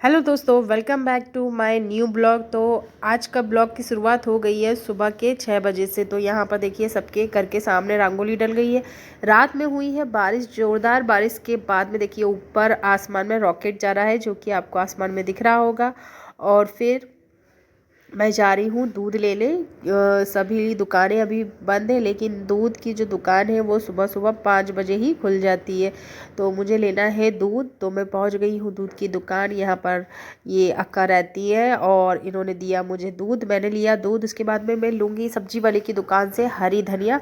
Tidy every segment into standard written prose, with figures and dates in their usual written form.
Hello दोस्तों, welcome back to my new blog. तो आज का ब्लॉग की शुरुआत हो गई है सुबह के 6 बजे से। तो यहाँ पर देखिए सबके घर के सामने रंगोली डल गई है। रात में हुई है बारिश, जोरदार बारिश के बाद में देखिए ऊपर आसमान में रॉकेट जा रहा है, जो कि आपको आसमान में दिख रहा होगा। और फिर मैं जा रही हूँ दूध लेने। सभी दुकानें अभी बंद हैं, लेकिन दूध की जो दुकान है वो सुबह सुबह 5 बजे ही खुल जाती है। तो मुझे लेना है दूध। तो मैं पहुँच गई हूँ दूध की दुकान। यहाँ पर ये अक्का रहती है और इन्होंने दिया मुझे दूध। मैंने लिया दूध। उसके बाद में मैं लूँगी सब्जी वाले की दुकान से हरी धनिया।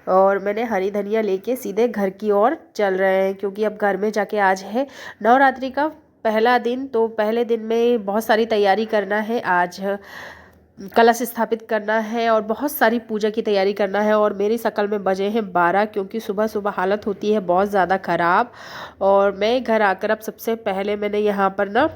और मैंने हरी धनिया लेके सीधे घर की ओर चल रहे हैं, क्योंकि अब घर में जाके आज है नवरात्रि का पहला दिन। तो पहले दिन में बहुत सारी तैयारी करना है। आज कलश स्थापित करना है और बहुत सारी पूजा की तैयारी करना है। और मेरी शक्ल में बजे हैं 12, क्योंकि सुबह सुबह हालत होती है बहुत ज़्यादा ख़राब। और मैं घर आकर अब सबसे पहले मैंने यहाँ पर ना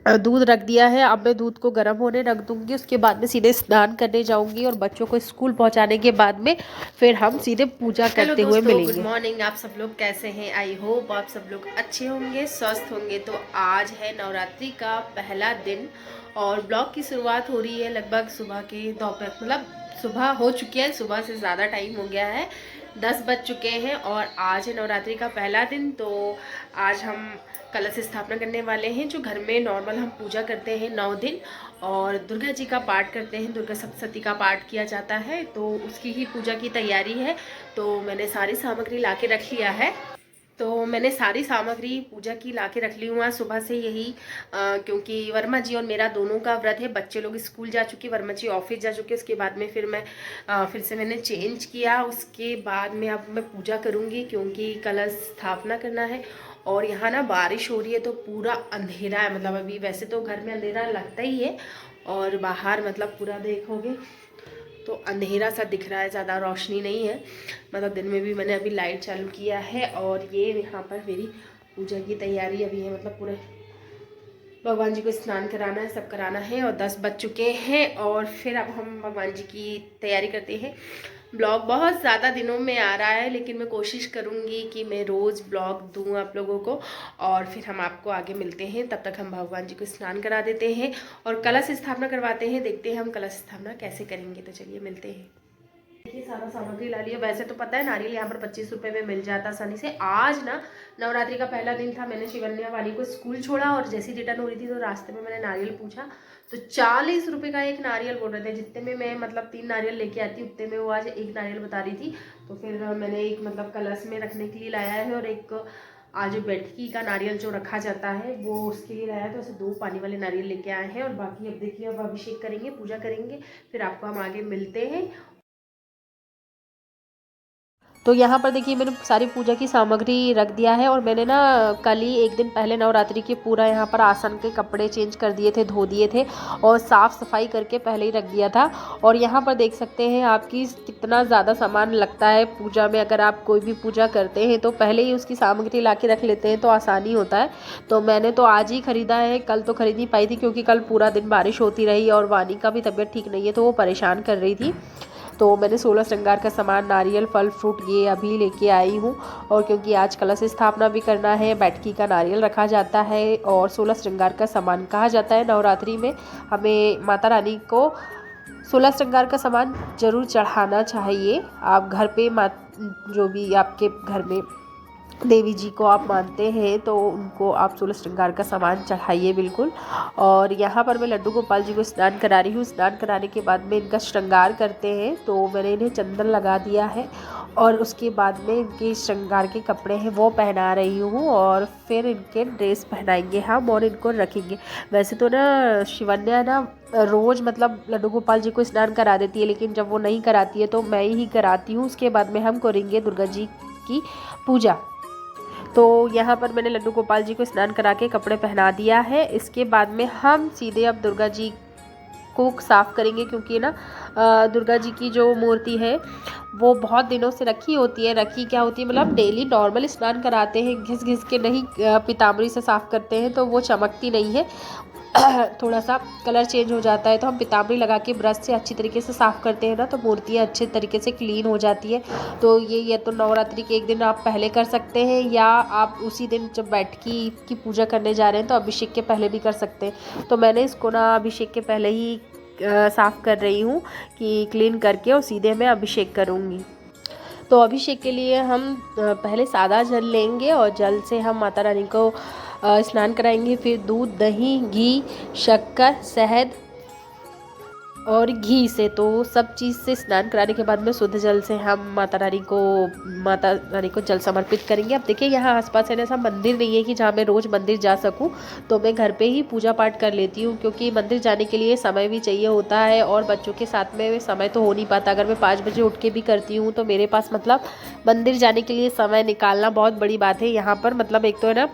दूध रख दिया है। अब मैं दूध को गर्म होने रख दूँगी। उसके बाद में सीधे स्नान करने जाऊँगी और बच्चों को स्कूल पहुँचाने के बाद में फिर हम सीधे पूजा करते हुए मिलेंगे। गुड मॉर्निंग, आप सब लोग कैसे हैं? आई होप आप सब लोग अच्छे होंगे, स्वस्थ होंगे। तो आज है नवरात्रि का पहला दिन और ब्लॉग की शुरुआत हो रही है लगभग सुबह के दोपहर, मतलब सुबह हो चुकी है, सुबह से ज़्यादा टाइम हो गया है, 10 बज चुके हैं। और आज है नवरात्रि का पहला दिन। तो आज हम कलश स्थापना करने वाले हैं, जो घर में नॉर्मल हम पूजा करते हैं 9 दिन। और दुर्गा जी का पाठ करते हैं, दुर्गा सप्तशती का पाठ किया जाता है। तो उसकी ही पूजा की तैयारी है। तो मैंने सारी सामग्री ला के रख लिया है। तो मैंने सारी सामग्री पूजा की ला के रख ली हूँ आज सुबह से यही, क्योंकि वर्मा जी और मेरा दोनों का व्रत है। बच्चे लोग स्कूल जा चुके, वर्मा जी ऑफिस जा चुके। उसके बाद में फिर मैं फिर से मैंने चेंज किया। उसके बाद में अब मैं पूजा करूँगी, क्योंकि कलश स्थापना करना है। और यहाँ ना बारिश हो रही है तो पूरा अंधेरा है। मतलब अभी वैसे तो घर में अंधेरा लगता ही है, और बाहर मतलब पूरा देखोगे तो अंधेरा सा दिख रहा है, ज़्यादा रोशनी नहीं है। मतलब दिन में भी मैंने अभी लाइट चालू किया है। और ये यहाँ पर मेरी पूजा की तैयारी अभी है, मतलब पूरे भगवान जी को स्नान कराना है, सब कराना है। और 10 बज चुके हैं और फिर अब हम भगवान जी की तैयारी करते हैं। ब्लॉग बहुत ज़्यादा दिनों में आ रहा है, लेकिन मैं कोशिश करूँगी कि मैं रोज़ ब्लॉग दूँ आप लोगों को। और फिर हम आपको आगे मिलते हैं। तब तक हम भगवान जी को स्नान करा देते हैं और कलश स्थापना करवाते हैं। देखते हैं हम कलश स्थापना कैसे करेंगे। तो चलिए मिलते हैं। देखिए सारा सामग्री ला लिया। वैसे तो पता है नारियल यहाँ पर 25 रुपये में मिल जाता आसानी से। आज ना नवरात्रि का पहला दिन था, मैंने शिवन्या वाली को स्कूल छोड़ा और जैसी रिटर्न हो रही थी तो रास्ते में मैंने नारियल पूछा, तो 40 रुपये का एक नारियल बोल रहे थे। जितने में मैं मतलब 3 नारियल लेके आती उतने में वो आज एक नारियल बता रही थी। तो फिर मैंने एक मतलब कलश में रखने के लिए लाया है, और एक आज बैठकी का नारियल जो रखा जाता है वो उसके लिए लाया। तो ऐसे 2 पानी वाले नारियल लेके आए हैं। और बाकी अब देखिए अब अभिषेक करेंगे, पूजा करेंगे, फिर आपको हम आगे मिलते हैं। तो यहाँ पर देखिए मैंने सारी पूजा की सामग्री रख दिया है। और मैंने ना कल ही एक दिन पहले नवरात्रि के पूरा यहाँ पर आसन के कपड़े चेंज कर दिए थे, धो दिए थे और साफ़ सफाई करके पहले ही रख दिया था। और यहाँ पर देख सकते हैं आपकी कितना ज़्यादा सामान लगता है पूजा में। अगर आप कोई भी पूजा करते हैं तो पहले ही उसकी सामग्री ला के रख लेते हैं तो आसानी होता है। तो मैंने तो आज ही ख़रीदा है, कल तो ख़रीद नहीं पाई थी, क्योंकि कल पूरा दिन बारिश होती रही और वानी का भी तबीयत ठीक नहीं है तो वो परेशान कर रही थी। तो मैंने 16 श्रृंगार का सामान, नारियल, फल फ्रूट ये अभी लेके आई हूँ। और क्योंकि आज कलश स्थापना भी करना है, बैठकी का नारियल रखा जाता है और 16 श्रृंगार का सामान कहा जाता है नवरात्रि में। हमें माता रानी को 16 श्रृंगार का सामान ज़रूर चढ़ाना चाहिए। आप घर पे जो भी आपके घर में देवी जी को आप मानते हैं तो उनको आप 16 श्रृंगार का सामान चढ़ाइए बिल्कुल। और यहाँ पर मैं लड्डू गोपाल जी को स्नान करा रही हूँ। स्नान कराने के बाद में इनका श्रृंगार करते हैं, तो मैंने इन्हें चंदन लगा दिया है। और उसके बाद में इनके श्रृंगार के कपड़े हैं वो पहना रही हूँ, और फिर इनके ड्रेस पहनाएंगे हम और इनको रखेंगे। वैसे तो ना शिवन्या ना रोज़ मतलब लड्डू गोपाल जी को स्नान करा देती है, लेकिन जब वो नहीं कराती है तो मैं ही कराती हूँ। उसके बाद में हम करेंगे दुर्गा जी की पूजा। तो यहाँ पर मैंने लड्डू गोपाल जी को स्नान करा के कपड़े पहना दिया है। इसके बाद में हम सीधे अब दुर्गा जी को साफ़ करेंगे, क्योंकि ना दुर्गा जी की जो मूर्ति है वो बहुत दिनों से रखी होती है। रखी क्या होती है, मतलब डेली नॉर्मल स्नान कराते हैं, घिस घिस के नहीं, पीताम्बरी से साफ़ करते हैं तो वो चमकती नहीं है। थोड़ा सा कलर चेंज हो जाता है, तो हम पीताम्बरी लगा के ब्रश से अच्छी तरीके से साफ़ करते हैं ना, तो मूर्तियाँ अच्छे तरीके से क्लीन हो जाती है। तो ये तो नवरात्रि के एक दिन आप पहले कर सकते हैं, या आप उसी दिन जब बैठकी की पूजा करने जा रहे हैं तो अभिषेक के पहले भी कर सकते हैं। तो मैंने इसको ना अभिषेक के पहले ही साफ़ कर रही हूँ कि क्लीन करके और सीधे मैं अभिषेक करूँगी। तो अभिषेक के लिए हम पहले सादा जल लेंगे और जल से हम माता रानी को स्नान कराएंगे। फिर दूध, दही, घी, शक्कर, शहद और घी से, तो सब चीज़ से स्नान कराने के बाद में शुद्ध जल से हम माता रानी को जल समर्पित करेंगे। अब देखिए यहाँ आसपास है ना, ऐसा मंदिर नहीं है कि जहाँ मैं रोज़ मंदिर जा सकूँ, तो मैं घर पे ही पूजा पाठ कर लेती हूँ, क्योंकि मंदिर जाने के लिए समय भी चाहिए होता है और बच्चों के साथ में समय तो हो नहीं पाता। अगर मैं 5 बजे उठ के भी करती हूँ तो मेरे पास मतलब मंदिर जाने के लिए समय निकालना बहुत बड़ी बात है। यहाँ पर मतलब एक तो है ना,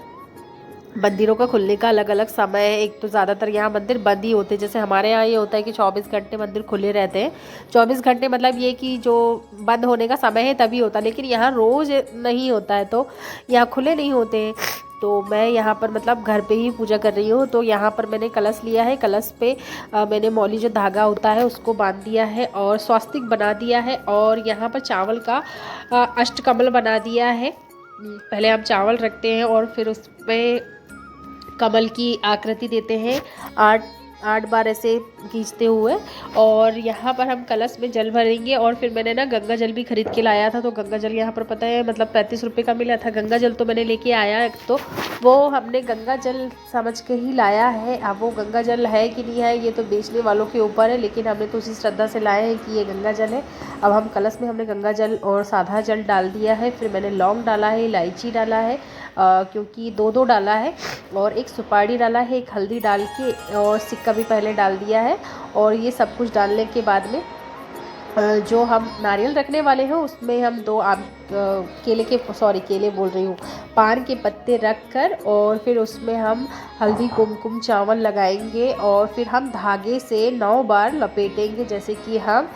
मंदिरों का खुलने का अलग अलग समय है। एक तो ज़्यादातर यहाँ मंदिर बंद ही होते हैं, जैसे हमारे यहाँ ये होता है कि 24 घंटे मंदिर खुले रहते हैं। 24 घंटे मतलब ये कि जो बंद होने का समय है तभी होता है, लेकिन यहाँ रोज़ नहीं होता है, तो यहाँ खुले नहीं होते हैं। तो मैं यहाँ पर मतलब घर पे ही पूजा कर रही हूँ। तो यहाँ पर मैंने कलश लिया है, कलश पे मैंने मौली जो धागा होता है उसको बांध दिया है और स्वास्तिक बना दिया है, और यहाँ पर चावल का अष्टकमल बना दिया है। पहले हम चावल रखते हैं और फिर उसमें कमल की आकृति देते हैं 8 बार ऐसे खींचते हुए, और यहाँ पर हम कलश में जल भरेंगे। और फिर मैंने ना गंगा जल भी खरीद के लाया था, तो गंगा जल यहाँ पर पता है मतलब 35 रुपये का मिला था। गंगा जल तो मैंने लेके आया, तो वो हमने गंगा जल समझ के ही लाया है। अब वो गंगा जल है कि नहीं है ये तो बेचने वालों के ऊपर है, लेकिन हमने तो उसी श्रद्धा से लाए हैं कि ये गंगा जल है। अब हम कलश में हमने गंगा जल और सादा जल डाल दिया है। फिर मैंने लौंग डाला है, इलायची डाला है, क्योंकि 2 डाला है, और एक सुपारी डाला है, एक हल्दी डाल के, और सिक्का भी पहले डाल दिया है। और ये सब कुछ डालने के बाद में जो हम नारियल रखने वाले हैं उसमें हम 2 केले बोल रही हूँ, पान के पत्ते रख कर, और फिर उसमें हम हल्दी कुमकुम चावल लगाएंगे, और फिर हम धागे से 9 बार लपेटेंगे, जैसे कि हम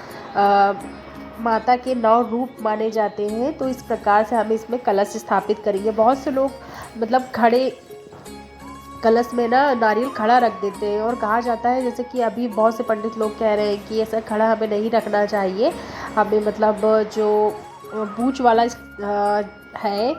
माता के 9 रूप माने जाते हैं। तो इस प्रकार से हम इसमें कलश स्थापित करेंगे। बहुत से लोग मतलब खड़े कलश में ना नारियल खड़ा रख देते हैं, और कहा जाता है जैसे कि अभी बहुत से पंडित लोग कह रहे हैं कि ऐसा खड़ा हमें नहीं रखना चाहिए, हमें मतलब जो बूच वाला है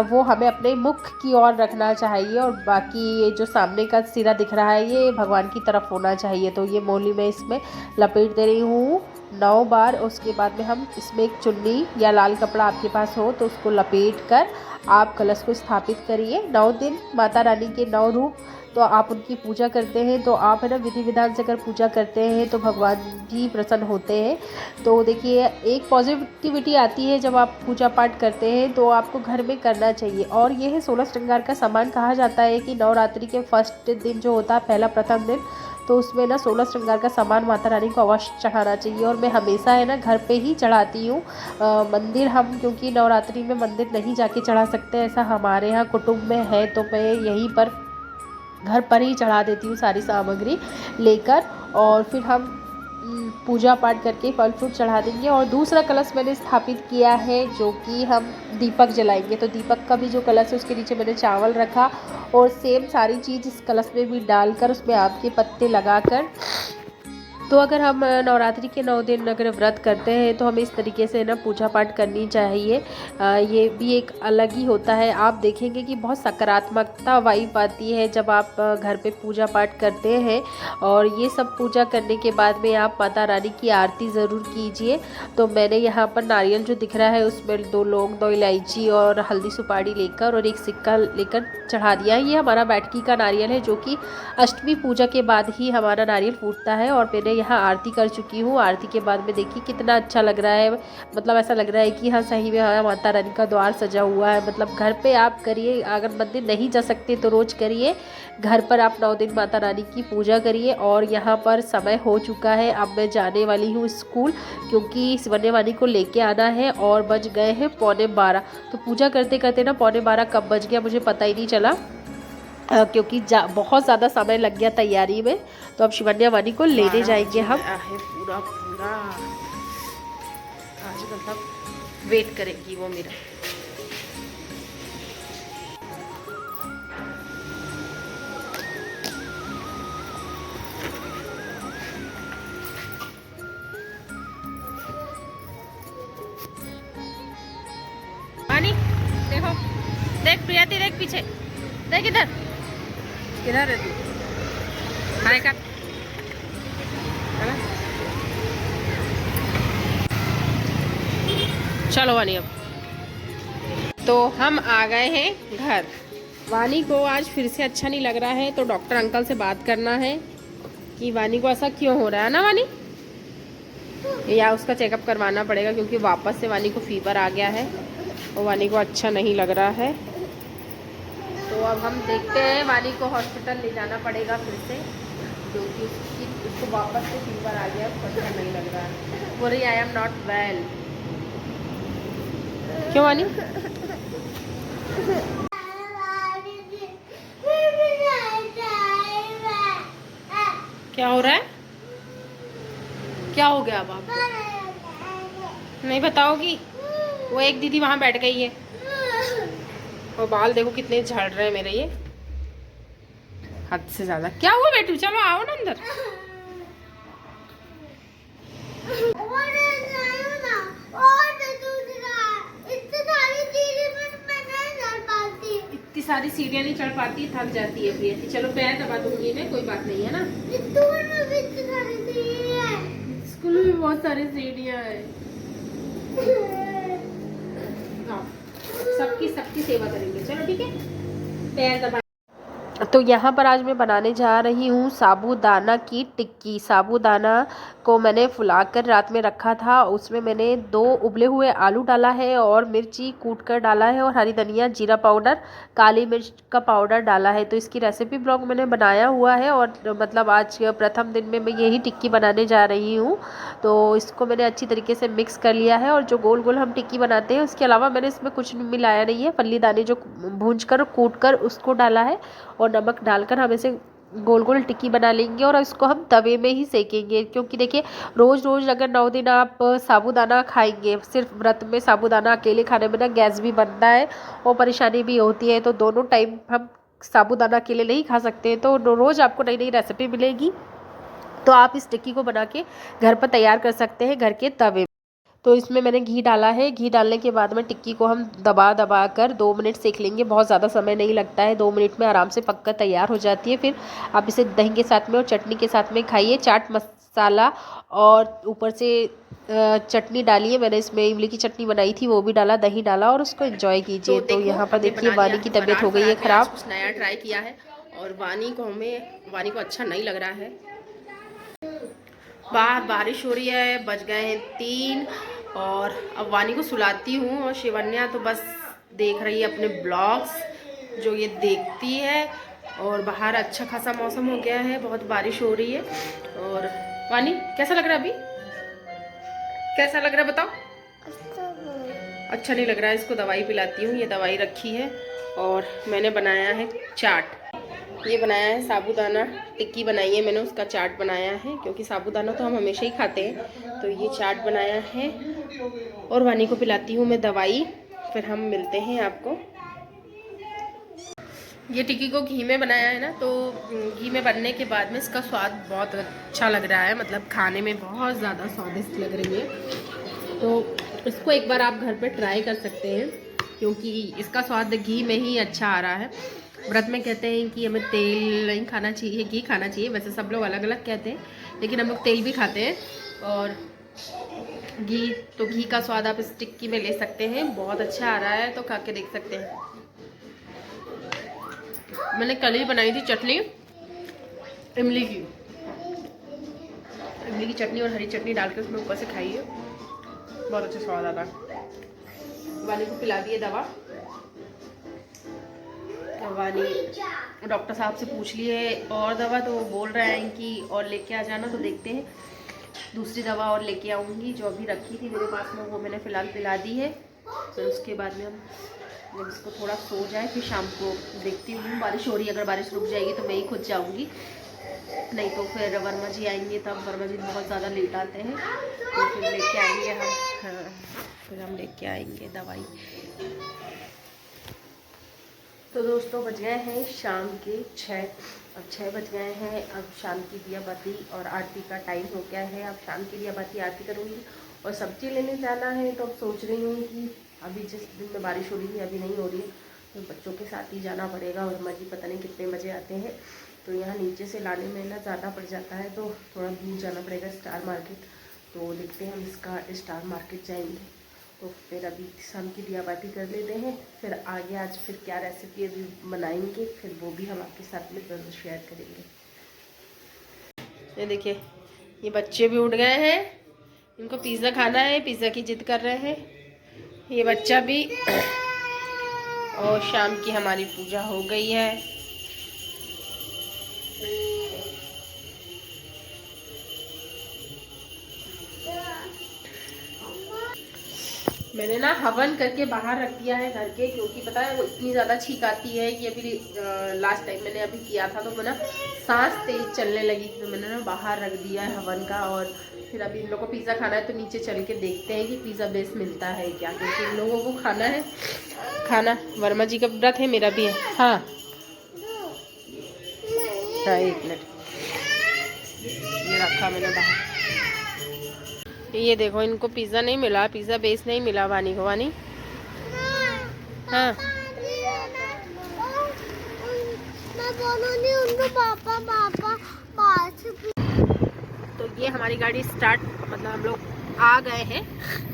वो हमें अपने मुख की ओर रखना चाहिए, और बाकी ये जो सामने का सिरा दिख रहा है ये भगवान की तरफ होना चाहिए। तो ये मौली मैं इसमें लपेट दे रही हूँ 9 बार। उसके बाद में हम इसमें एक चुन्नी या लाल कपड़ा आपके पास हो तो उसको लपेट कर आप कलश को स्थापित करिए। 9 दिन माता रानी के 9 रूप, तो आप उनकी पूजा करते हैं, तो आप है ना विधि विधान से अगर पूजा करते हैं तो भगवान जी प्रसन्न होते हैं। तो देखिए एक पॉजिटिविटी आती है जब आप पूजा पाठ करते हैं, तो आपको घर में करना चाहिए। और ये है 16 श्रृंगार का सामान। कहा जाता है कि नवरात्रि के फर्स्ट दिन जो होता है पहला प्रथम दिन, तो उसमें ना 16 श्रृंगार का सामान माता रानी को अवश्य चढ़ाना चाहिए, और मैं हमेशा है ना घर पे ही चढ़ाती हूँ। मंदिर हम क्योंकि नवरात्रि में मंदिर नहीं जाके चढ़ा सकते, ऐसा हमारे यहाँ कुटुंब में है, तो मैं यहीं पर घर पर ही चढ़ा देती हूँ सारी सामग्री लेकर, और फिर हम पूजा पाठ करके फल फ्रूट चढ़ा देंगे। और दूसरा कलश मैंने स्थापित किया है जो कि हम दीपक जलाएंगे। तो दीपक का भी जो कलश है उसके नीचे मैंने चावल रखा, और सेम सारी चीज़ इस कलश में भी डालकर उसमें आम के पत्ते लगाकर, तो अगर हम नवरात्रि के 9 दिन अगर व्रत करते हैं तो हमें इस तरीके से ना पूजा पाठ करनी चाहिए। ये भी एक अलग ही होता है। आप देखेंगे कि बहुत सकारात्मकता वाइब आती है जब आप घर पे पूजा पाठ करते हैं। और ये सब पूजा करने के बाद में आप माता रानी की आरती ज़रूर कीजिए। तो मैंने यहाँ पर नारियल जो दिख रहा है उसमें 2 लौंग, 2 इलायची और हल्दी सुपारी लेकर और एक सिक्का लेकर चढ़ा दिया है। ये हमारा बैठकी का नारियल है जो कि अष्टमी पूजा के बाद ही हमारा नारियल फूटता है। और मैंने यहाँ आरती कर चुकी हूँ। आरती के बाद में देखिए कितना अच्छा लग रहा है, मतलब ऐसा लग रहा है कि हाँ सही में हमारा माता रानी का द्वार सजा हुआ है। मतलब घर पे आप करिए, अगर मंदिर नहीं जा सकते तो रोज़ करिए, घर पर आप 9 दिन माता रानी की पूजा करिए। और यहाँ पर समय हो चुका है, अब मैं जाने वाली हूँ स्कूल, क्योंकि शिवन्य वानी को लेके आना है और बज गए हैं 11:45। तो पूजा करते करते ना 11:45 कब बज गया मुझे पता ही नहीं चला। क्योंकि बहुत ज़्यादा समय लग गया तैयारी में। तो अब शिवन्या वानी को लेने जाएंगे हम। है पूरा पूरा आज मतलब वेट करेंगी वो मेरा। वानी देखो, देख प्रियाती, देख पीछे, देख इधर, किधर है तू? हाय कर, है ना? चलो वानी अब तो हम आ गए हैं घर। वानी को आज फिर से अच्छा नहीं लग रहा है, तो डॉक्टर अंकल से बात करना है कि वानी को ऐसा क्यों हो रहा है ना वानी, या उसका चेकअप करवाना पड़ेगा क्योंकि वापस से वानी को फीवर आ गया है और वानी को अच्छा नहीं लग रहा है। तो अब हम देखते हैं, वानी को हॉस्पिटल ले जाना पड़ेगा फिर से क्योंकि उसको वापस से फीवर आ गया, उसको अच्छा नहीं लग रहा है। बोल रही आई एम नॉट वेल। क्यों वानी? क्या हो रहा है? क्या हो गया अब आपको? नहीं बताओगी? वो एक दीदी वहां बैठ गई है और बाल देखो कितने झड़ रहे हैं मेरे, ये हद से ज्यादा। क्या हुआ बेटू? चलो आओ ना अंदर। इतनी सारी सीढ़ियाँ नहीं चढ़ पाती, थक जाती है प्रिया। चलो पैर दबा दूंगी मैं, कोई बात नहीं है ना। स्कूल में भी बहुत सारी सीढ़ियाँ हैं। सबकी सबकी सेवा करेंगे, चलो ठीक है। पैर दबा। तो यहाँ पर आज मैं बनाने जा रही हूँ साबूदाना की टिक्की। साबूदाना को मैंने फुलाकर रात में रखा था, उसमें मैंने 2 उबले हुए आलू डाला है और मिर्ची कूट कर डाला है और हरी धनिया, जीरा पाउडर, काली मिर्च का पाउडर डाला है। तो इसकी रेसिपी ब्लॉग मैंने बनाया हुआ है और मतलब आज प्रथम दिन में मैं यही टिक्की बनाने जा रही हूँ। तो इसको मैंने अच्छी तरीके से मिक्स कर लिया है और जो गोल गोल हम टिक्की बनाते हैं उसके अलावा मैंने इसमें कुछ मिलाया नहीं है। फल्ली दाने जो भूंज कर कूट कर उसको डाला है और नमक डालकर हम इसे गोल गोल टिक्की बना लेंगे और इसको हम तवे में ही सेकेंगे। क्योंकि देखिए रोज़ रोज़ अगर 9 दिन आप साबूदाना खाएंगे, सिर्फ व्रत में साबूदाना अकेले खाने में ना गैस भी बनता है और परेशानी भी होती है। तो दोनों टाइम हम साबूदाना अकेले नहीं खा सकते, तो रोज़ आपको नई नई रेसिपी मिलेगी। तो आप इस टिक्की को बना के घर पर तैयार कर सकते हैं घर के तवे। तो इसमें मैंने घी डाला है। घी डालने के बाद में टिक्की को हम दबा दबा कर 2 मिनट सेक लेंगे। बहुत ज़्यादा समय नहीं लगता है, 2 मिनट में आराम से पककर तैयार हो जाती है। फिर आप इसे दही के साथ में और चटनी के साथ में खाइए। चाट मसाला और ऊपर से चटनी डालिए। मैंने इसमें इमली की चटनी बनाई थी, वो भी डाला, दही डाला और उसको एंजॉय कीजिए। तो यहाँ पर देखिए वानी की तबीयत हो गई है ख़राब। कुछ नया ट्राई किया है और वानी को अच्छा नहीं लग रहा है। बाहर बारिश हो रही है, बज गए हैं 3 और अब वानी को सुलाती हूँ और शिवन्या तो बस देख रही है अपने ब्लॉग्स जो ये देखती है। और बाहर अच्छा खासा मौसम हो गया है, बहुत बारिश हो रही है। और वानी कैसा लग रहा है अभी? कैसा लग रहा है बताओ? अच्छा नहीं लग रहा है। इसको दवाई पिलाती हूँ, ये दवाई रखी है। और मैंने बनाया है चाट। ये बनाया है साबूदाना टिक्की बनाई है मैंने, उसका चाट बनाया है क्योंकि साबूदाना तो हम हमेशा ही खाते हैं। तो ये चाट बनाया है और वानी को पिलाती हूँ मैं दवाई। फिर हम मिलते हैं आपको। ये टिक्की को घी में बनाया है ना, तो घी में बनने के बाद में इसका स्वाद बहुत अच्छा लग रहा है, मतलब खाने में बहुत ज़्यादा स्वादिष्ट लग रही है। तो इसको एक बार आप घर पर ट्राई कर सकते हैं क्योंकि इसका स्वाद घी में ही अच्छा आ रहा है। व्रत में कहते हैं कि हमें तेल नहीं खाना चाहिए, घी खाना चाहिए। वैसे सब लोग अलग अलग कहते हैं, लेकिन हम लोग तेल भी खाते हैं। और घी का स्वाद आप इस टिक्की में ले सकते हैं, बहुत अच्छा आ रहा है, तो खा के देख सकते हैं। मैंने कल ही बनाई थी चटनी इमली की चटनी और हरी चटनी डाल के उसमें ऊपर से खाइए, बहुत अच्छा स्वाद आता है। वानी को पिला दिए दवा। वानी डॉक्टर साहब से पूछ लिए और दवा, तो वो बोल रहे हैं कि और लेके आ जाना। तो देखते हैं, दूसरी दवा और लेके आऊँगी। जो अभी रखी थी मेरे पास में वो मैंने फ़िलहाल पिला दी है। फिर उसके बाद में हम जब इसको थोड़ा सो जाए फिर शाम को देखती हूँ। बारिश हो रही है, अगर बारिश रुक जाएगी तो मैं ही खुद जाऊँगी, नहीं तो फिर वर्मा जी आएंगे तब। वर्मा जी बहुत ज़्यादा लेट आते हैं तो फिर लेके आएंगे हम। हाँ, फिर हम लेके आएंगे दवाई। तो दोस्तों बज गए हैं शाम के 6, अब 6 बज गए हैं। अब शाम की दिया बाती और आरती का टाइम हो गया है। अब शाम की दिया बाती आरती करूँगी और सब्जी लेने जाना है। तो अब सोच रही हूँ कि अभी जिस दिन में बारिश हो रही है अभी नहीं हो रही है तो बच्चों के साथ ही जाना पड़ेगा। और वर्मा जी पता नहीं कितने बजे आते हैं, तो यहाँ नीचे से लाने में ना ज़्यादा पड़ जाता है, तो थोड़ा दूर जाना पड़ेगा स्टार मार्केट। तो देखते हैं हम इसका स्टार मार्केट जाएंगे। तो फिर अभी शाम की दिया बाती कर लेते हैं, फिर आगे आज फिर क्या रेसिपी अभी बनाएंगे फिर वो भी हम आपके साथ में ज़रूर शेयर करेंगे। ये देखिए ये बच्चे भी उठ गए हैं, इनको पिज़्ज़ा खाना है, पिज़्ज़ा की जिद कर रहे हैं ये बच्चा भी। और शाम की हमारी पूजा हो गई है। मैंने ना हवन करके बाहर रख दिया है घर के, क्योंकि पता है वो इतनी ज़्यादा छींक आती है कि अभी लास्ट टाइम मैंने अभी किया था तो वो ना सांस तेज चलने लगी थी, तो मैंने ना बाहर रख दिया है हवन का। और फिर अभी इन लोगों को पिज़्ज़ा खाना है तो नीचे चल के देखते हैं कि पिज़्ज़ा बेस मिलता है क्या, क्योंकि इन लोगों को खाना है खाना। वर्मा जी का व्रत है, मेरा भी है। हाँ हाँ 1 मिनट, ये रखा मैंने बाहर। ये देखो इनको पिज़्ज़ा नहीं मिला, पिज़्ज़ा बेस नहीं मिला वानी को। वानी हाँ तो ये हमारी गाड़ी स्टार्ट, मतलब हम लोग आ गए हैं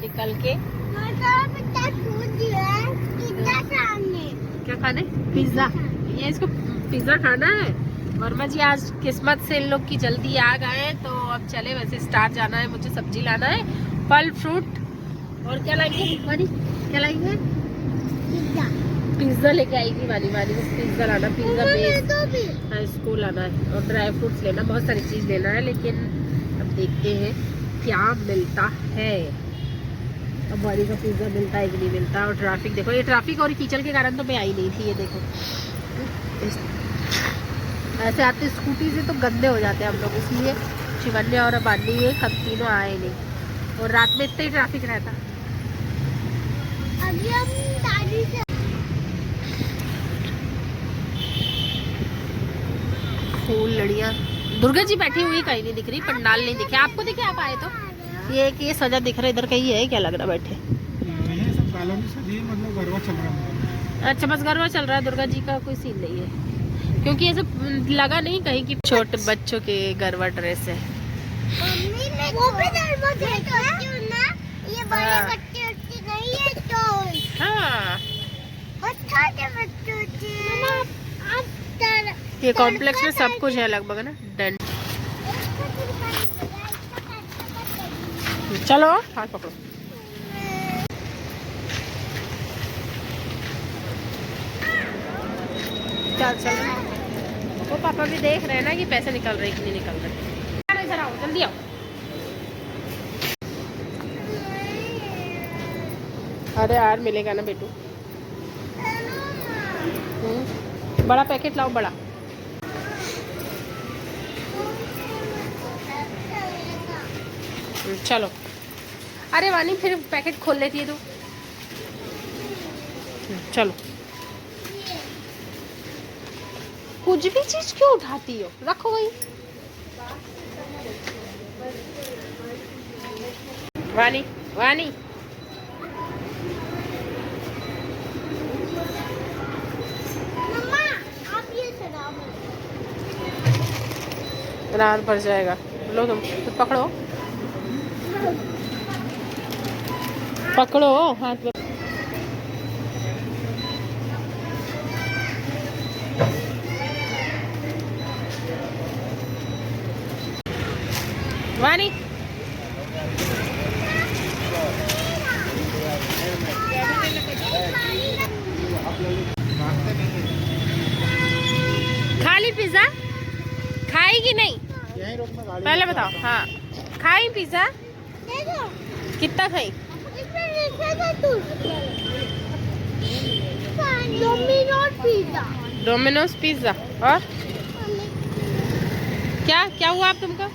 निकल के। क्या खाने? पिज़्ज़ा। ये इसको पिज़्ज़ा खाना है। वर्मा जी आज किस्मत से इन लोग की जल्दी आ गए तो अब चले। वैसे स्टार जाना है, मुझे सब्जी लाना है, फल फ्रूट और क्या लाएंगे वानी? क्या लाएंगे? पिज़्ज़ा लेके आएगी वानी। वानी को पिज़्ज़ा लाना, पिज़्ज़ा बेस। हाँ इसको लाना है और ड्राई फ्रूट्स लेना, बहुत सारी चीज़ लेना है। लेकिन अब देखते हैं क्या मिलता है। अब वानी का पिज़्ज़ा मिलता है कि नहीं मिलता। और ट्रैफिक देखो, ये ट्रैफिक और कीचड़ के कारण तो मैं आई नहीं थी। ये देखो ऐसे आते स्कूटी से तो गंदे हो जाते हैं हम लोग, इसलिए शिवन्या और बानी हम तीनों आए नहीं। और रात में इतना ही ट्रैफिक रहता। अभी हम दादी से फूल लड़ियाँ, दुर्गा जी बैठी हुई कहीं नहीं दिख रही, पंडाल नहीं दिखे आपको? दिखे आप आए तो ये सजा दिख रहा है इधर कहीं है क्या? लग रहा बैठे मतलब गरबा चल रहा है। अच्छा बस गरबा चल रहा है, दुर्गा जी का कोई सीन नहीं है, क्योंकि ऐसे लगा नहीं कहीं कि छोटे बच्चों के गरबा ड्रेस है। वो भी ना, ये बड़े बच्चे नहीं है तो हाँ ये कॉम्प्लेक्स में सब कुछ है लगभग ना। डन, चलो हाथ पकड़ो। चल चल, वो पापा भी देख रहे हैं ना कि पैसे निकल रहे कि नहीं निकल रहे। इधर आओ, जल्दी आओ। अरे यार मिलेगा ना बेटू। बड़ा पैकेट लाओ, बड़ा। चलो। अरे वानी फिर पैकेट खोल लेती है तू। चलो, कुछ भी चीज क्यों उठाती हो, रखो वही। वानी वानी रात भर जाएगा। लो तुम तो पकड़ो पकड़ो हाथ में। वानी खाली पिज्जा खाएगी नहीं? पहले बताओ। हाँ खाई पिज्जा? कितना खाई? Domino's pizza. और क्या क्या हुआ आप तुमको?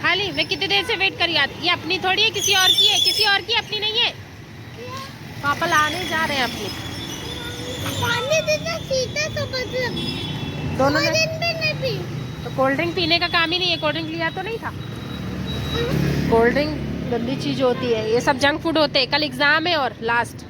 खा ली? मैं कितनी देर से वेट कर रही हूँ। ये अपनी थोड़ी है, किसी और की है, किसी और की अपनी नहीं है। पापा लाने जा रहे हैं अपनी। दोनों ने तो कोल्ड ड्रिंक पीने का काम ही नहीं है। कोल्ड ड्रिंक लिया तो नहीं था। कोल्ड ड्रिंक गंदी चीज होती है, ये सब जंक फूड होते हैं। कल एग्जाम है और लास्ट